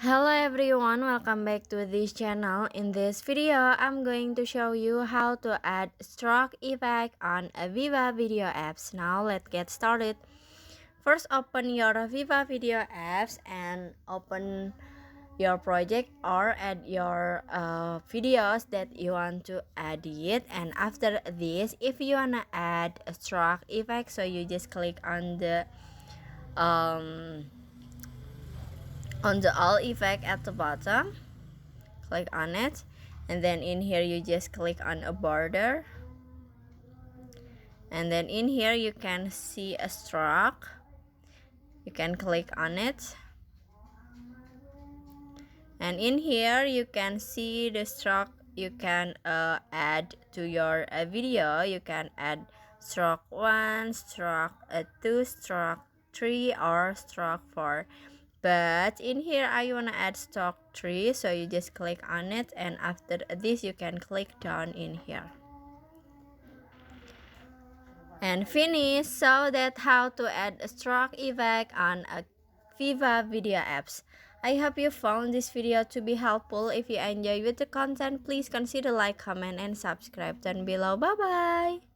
Hello everyone, welcome back to this channel. In this video, I'm going to show you how to add stroke effect on a VivaVideo apps. Now let's get started. First, open your VivaVideo apps and open your project or add your videos that you want to edit. And after this, if you wanna add a stroke effect, so you just click on the all effect at the bottom, click on it, and then in here you just click on a border, and then in here you can see a stroke. You can click on it, and in here you can see the stroke you can add to your video. You can add stroke 1, stroke 2, stroke 3, or stroke 4. But in here I want to add stroke 3, so you just click on it, and after this you can click down in here and finish. So that's how to add a stroke effect on a VivaVideo apps. I hope you found this video to be helpful. If you enjoy with the content, please consider like, comment, and subscribe down below. Bye bye.